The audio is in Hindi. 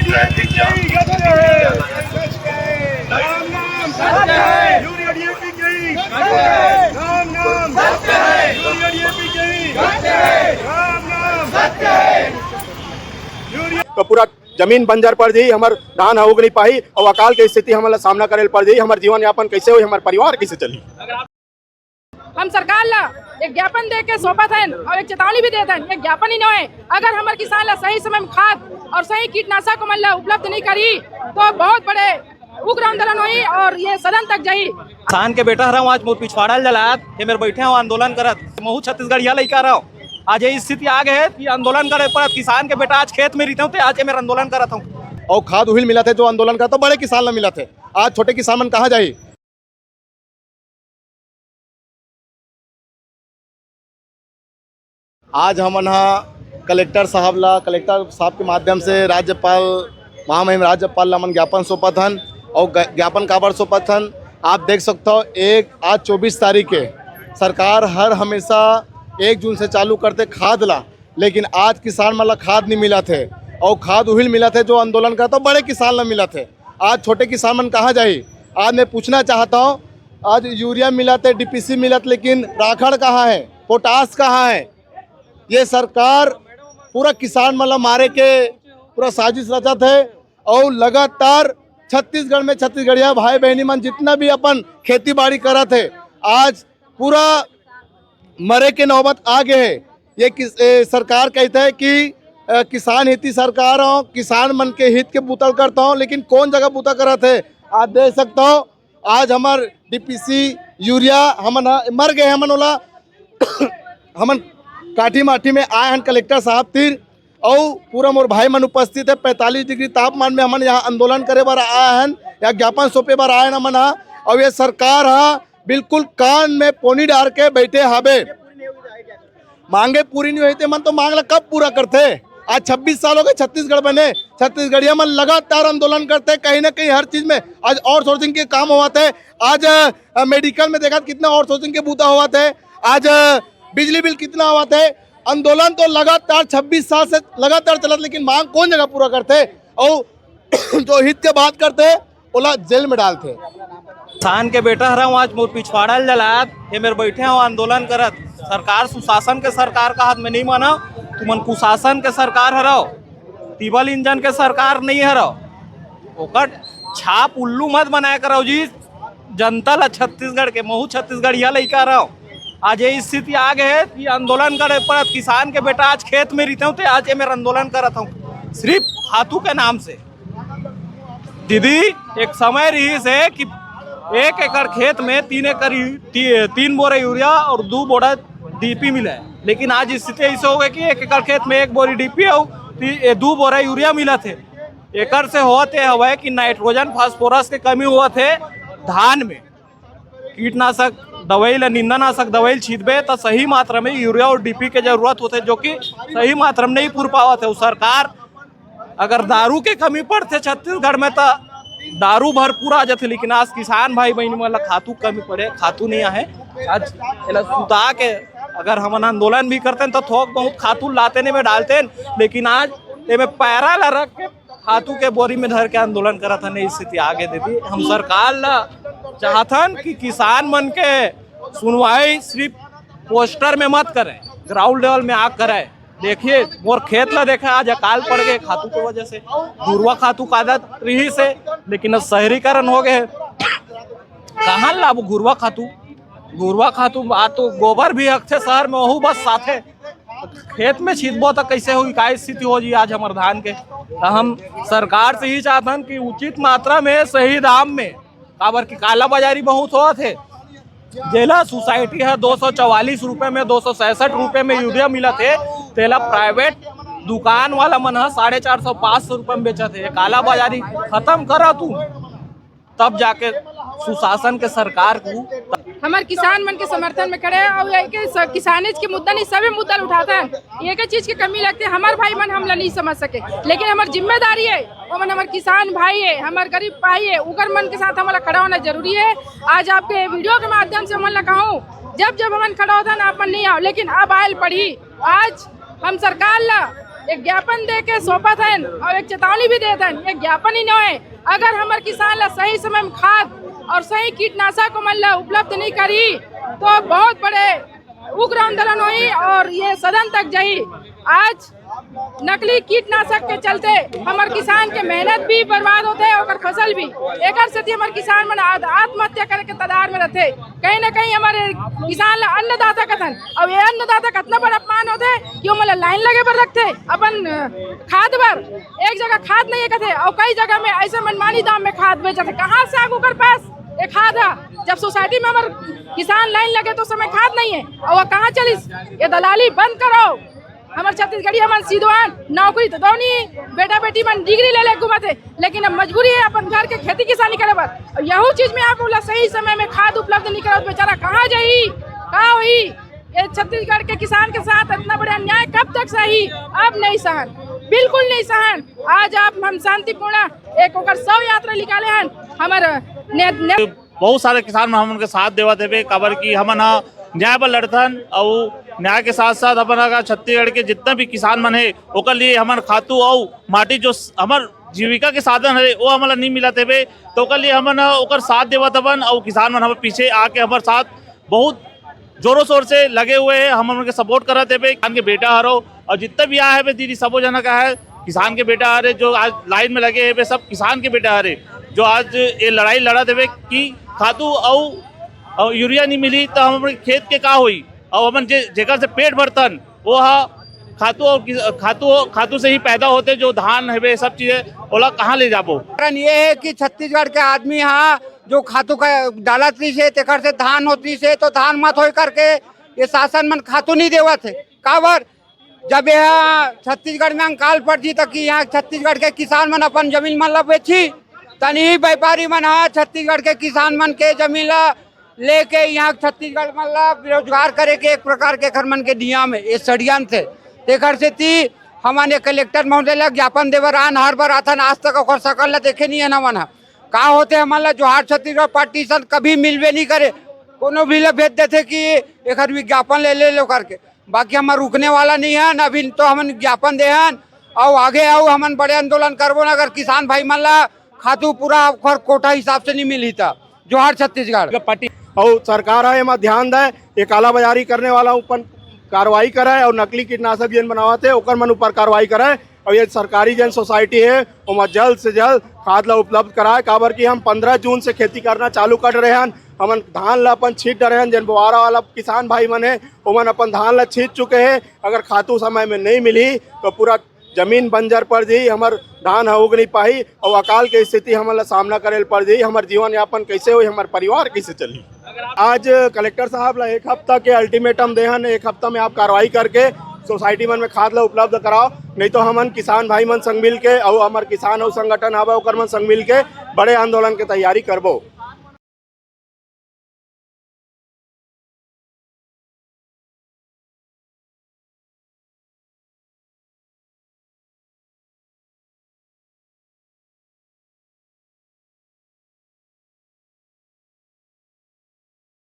ट्रैफिक जाम तो पूरा जमीन बंजर पड़ जाई, हमार धान उग नहीं पाई और अकाल के स्थिति हमारा सामना करे पड़ जाई। हमार जीवन यापन कैसे हुई, हमार परिवार कैसे चली। हम सरकार ला एक ज्ञापन दे के सौंपा था और एक चेतावनी भी देता है। एक ज्ञापन ही नहीं है, अगर हमारे किसान ला सही समय में खाद और सही कीटनाशक मतलब उपलब्ध नहीं करी तो बहुत बड़े उग्र आंदोलन हुई और ये सदन तक जाई। किसान के बेटा रहा हूँ, आज मोर पिछवाड़ा जलात ये मेरे बैठे हूँ आंदोलन करत महू छत्तीसगढ़ यहाँ लड़का रहा हूँ। आज ये स्थिति आ गए है कि आंदोलन करे पर किसान के बेटा आज खेत में रहते हूँ, तो आज मेरा आंदोलन करत हूँ। और खाद उहिल मिला थे जो आंदोलन का तो बड़े किसान ला मिला थे, आज छोटे किसान मन कहाँ जाई। आज हम कलेक्टर साहब के माध्यम से राज्यपाल महामहिम राज्यपाल ला मन ज्ञापन सौंपत हन। और ज्ञापन काबर सौंपत हन आप देख सकते हो। आज 24 तारीख के सरकार हर हमेशा 1 जून से चालू करते खाद ला, लेकिन आज किसान मन ला खाद नहीं मिला थे और खाद उहिल मिला थे जो आंदोलन का तो बड़े किसान ला मिला थे। आज छोटे किसान मन कहाँ जाई। आज मैं पूछना चाहता हूँ, आज यूरिया मिला थे, DPC मिला थे, लेकिन राखड़ कहाँ है, पोटास कहाँ है। ये सरकार पूरा किसान मतलब मारे के पूरा साजिश रचत है और लगातार छत्तीसगढ़ में छत्तीसगढ़िया भाई बहनी मन जितना भी अपन खेती बाड़ी करत है आज पूरा मरे के नौबत आ गए है। ये सरकार कहता है कि किसान हिती सरकार हो, किसान मन के हित के बुतल करता हूँ, लेकिन कौन जगह बुता करत है आज देख सकता हो। आज हमार DPC यूरिया हमन मर गए, हमन ओला हमन काठी माठी में आए हैं कलेक्टर साहब तीर और पूरा मोर भाई मन उपस्थित है। 45 डिग्री तापमान में हमन यहाँ आंदोलन करे बार आए हैं या ज्ञापन सौंपे बार आए हमन और ये सरकार बिल्कुल कान में पोनी डाल के बैठे हावे। मांगे पूरी नहीं हुई मन तो मांगला कब पूरा करते। आज 26 साल हो गए छत्तीसगढ़ बने, छत्तीसगढ़िया मन लगातार आंदोलन करते कहीं ना कहीं हर चीज में। आज आउटसोर्सिंग के काम हुआ थे, आज मेडिकल में देखा कितना आउटसोर्सिंग के बूता हुआ थे, आज बिजली बिल कितना हुआ थे। आंदोलन तो लगातार 26 साल से लगातार चलत, लेकिन मांग कौन जगह पूरा करते और जो हित के बात करते ओला जेल में डालते। किसान के बेटा रहा हूँ, आज मोर पिछवाड़ा जलात ये मेरे बैठे हूँ आंदोलन करत। सरकार सुशासन के सरकार का हाथ में नहीं माना, तुमन कुशासन के सरकार हराओ, टिबल इंजन के सरकार नहीं हराओ। ओकर छाप उल्लू मत बनाया करो जी जनता ला छत्तीसगढ़ के महू छत्तीसगढ़ यहाँ लड़का रहो। आज ये स्थिति आ गए है कि आंदोलन करे पर किसान के बेटा आज खेत में रहते हूँ, तो आज ये मेरा आंदोलन करत हूँ सिर्फ खातू के नाम से। दीदी एक समय रही से कि 1 एकड़ खेत में 3 बोरे यूरिया और 2 बोरा DP मिला है, लेकिन आज स्थिति ऐसे हो गई कि 1 एकड़ खेत में 1 बोरी DP और 2 बोरा यूरिया मिला थे। एकड़ से होते हुए कि नाइट्रोजन फास्फोरस के कमी हुआ थे धान में। कीटनाशक दवाई ला निंदानाशक दवाई छींचबे तो सही मात्रा में यूरिया और DP के जरूरत होते, जो कि सही मात्रा में नहीं पूर पावत है। सरकार अगर दारू के कमी पड़ते छत्तीसगढ़ में तो दारू भरपूर आ जाते, लेकिन आज किसान भाई बहन मतलब खातू कमी पड़े, खातू नहीं आए। आज सुता के अगर हम आंदोलन भी करते हैं तो थोक बहुत खातू लाते नहीं में डालते हैं, लेकिन आज ये में पैरा ला रख के खातू के बोरी में धर के आंदोलन करत हन। स्थिति आगे देती हम सरकार ला चाहतन कि किसान मन के सुनवाई सिर्फ पोस्टर में मत करें, ग्राउंड लेवल में आग कराए। देखिए मोर खेत ला देखा आज अकाल पड़ गए खातू की वजह से, गुरुआ खातू का आदत रही से, लेकिन अब शहरीकरण हो गए कहाँ लाभ गुरुआ खातू आज तो गोबर भी हकते शहर में वहू बस साथे खेत में छींचबो तो कैसे हुई का स्थिति हो जी आज हमारे धान के। हम सरकार से ही चाहतन कि उचित मात्रा में सही दाम में, काबर की काला बाजारी बहुत हुआ थे। जेला सोसाइटी है 244 रुपए में 266 रुपए में यूरिया मिला थे, तेला प्राइवेट दुकान वाला मन 450-500 रुपए में बेचा थे। काला बाजारी खत्म करा तू तब जाके सुशासन के सरकार को हमारे किसान मन के समर्थन में खड़े हैं और ये किसानिज के मुद्दा नहीं सभी मुद्दा उठाते हैं। एक चीज की कमी लगती है, हमारे भाई मन हमला नहीं समझ सके, लेकिन हमारी जिम्मेदारी है और मन हमारे किसान भाई है, हमारे गरीब भाई है, उगर मन के साथ हमारा खड़ा होना जरूरी है। आज आपके वीडियो के माध्यम से मन कहूँ जब हम खड़ा होता ना आप मन नहीं आओ, लेकिन अब आयल पड़ी। आज हम सरकार ला एक ज्ञापन दे के सौंपा था और एक चेतावनी भी दे था। एक ज्ञापन ही न है। अगर हमारे किसान ला सही समय में खाद और सही कीटनाशक को मतलब उपलब्ध नहीं करी तो बहुत बड़े उग्र आंदोलन हुई और ये सदन तक जाई। आज नकली कीटनाशक के चलते हमारे किसान के मेहनत भी बर्बाद होते है और फसल भी। एक से हमारे किसान मन आत्महत्या करे के तदार में रहते। कहीं न कहीं हमारे किसान अन्नदाता कथन और ये अन्नदाता कितना बड़ा अपमान होते कि वो मतलब लाइन लगे पर रखते अपन खाद पर। एक जगह खाद नहीं कहते और कई जगह में ऐसे मनमानी दाम में खाद बेचते। कहाँ से आगू कर पास एक खाद है जब सोसाइटी में हमारे किसान लाइन लगे तो समय खाद नहीं है और वह कहाँ चलिस। ये दलाली बंद करो। हमारे छत्तीसगढ़ी हमारे सीधवान नौकरी तो दो नहीं, बेटा बेटी मन डिग्री ले घुमाते, लेकिन अब मजबूरी है अपन घर के खेती किसानी करे बात। यही चीज में आप बोला सही समय में खाद उपलब्ध नहीं करो बेचारा कहाँ जाई कहाँ हुई। ये छत्तीसगढ़ के किसान के साथ इतना बड़ा अन्याय कब तक सही? अब नहीं सहन, बिल्कुल नहीं सहन। आज आप हम शांतिपूर्ण एक शव यात्रा निकाले हैं हमारे बहुत सारे किसान हम उनके साथ देवा देवे काबर की हमन न्याय पर लड़थन और न्याय के साथ साथ अपन छत्तीसगढ़ के जितना भी किसान मन है ओकर लिए हमन खातू और माटी जो हमार जीविका के साधन है वो हमारा नहीं मिला थे तो ओकर लिए हमन ओकर साथ देवत हवन और किसान मन हमारे पीछे आके हमारे साथ बहुत जोरों शोर से लगे हुए हैं। हम उनके सपोर्ट कर रहे थे। किसान के बेटा हरो और जितना भी आया है दीदी सबो जना का है किसान के बेटा हरे जो आज लाइन में लगे है सब किसान के बेटा हरे जो आज ये लड़ाई लड़ा देवे कि खातू और यूरिया नहीं मिली तो हम अपने खेत के का हुई और हमन जेकर से पेट भरतन वो खातू से ही पैदा होते जो धान है सब चीजें ओला कहाँ ले जाबो। कारण ये है कि छत्तीसगढ़ के आदमी यहाँ जो खातू का डालत रही से तेकर से धान होती से तो धान मत हो करके ये शासन मन खातू नहीं देवा थे काबर जब यहाँ छत्तीसगढ़ में अंकाल पड़ जी तक यहाँ छत्तीसगढ़ के किसान मन अपन जमीन मन ला बेची तनी व्यापारी मन छत्तीसगढ़ के किसान मन के जमीन ला लेके यहाँ छत्तीसगढ़ मन ला बेरोजगार करे के एक प्रकार के घर मन के नियम है ये षड्यंत्र थे। तेकर से ती हमारे कलेक्टर महोदय ला ज्ञापन देवर आन हर बार आथन आज तक और सकल ला देखे नहीं है ना मन का होते हमारा जोहार छत्तीसगढ़ पार्टीशन कभी मिलवे नहीं करे कोनो भी ला भेज देते कि एक विज्ञापन ले लो करके। बाकी हमारा रुकने वाला नहीं है न अभी तो हम ज्ञापन दे और आगे आओ हम बड़े आंदोलन करबो न अगर किसान भाई मन ला खातू पूरा कोटा हिसाब से नहीं मिली था। जोहार छत्तीसगढ़ पार्टी और सरकार है एमा ध्यान दे ये काला बाजारी करने वाला ऊपर कार्रवाई करे और नकली कीटनाशक जिन बनावते ओकर मन ऊपर कार्रवाई करे और ये सरकारी जन सोसाइटी है वो जल्द से जल्द खाद ला उपलब्ध कराए काबर की हम 15 जून से खेती करना चालू कर रहे हैं। हमन धान ला अपन छीट रहे हैं जन बुआरा वाला किसान भाई मन है वो मन अपन धान ला छीट चुके हैं। अगर खातू समय में नहीं मिली तो पूरा जमीन बंजर पड़ जी हमार धान उग नहीं पाई और अकाल के स्थिति हमारा सामना करे पड़ जी। हमार जीवन यापन कैसे हुई हमारे परिवार कैसे चली। आज कलेक्टर साहब ला 1 हफ्ता के अल्टीमेटम देहन 1 हफ्ता में आप कार्रवाई करके सोसाइटी मन में खाद ला उपलब्ध कराओ नहीं तो हमन किसान भाई मन संग मिल के और हमारे किसान और संगठन हवा ओकर मन संग मिल के बड़े आंदोलन के तैयारी करबो।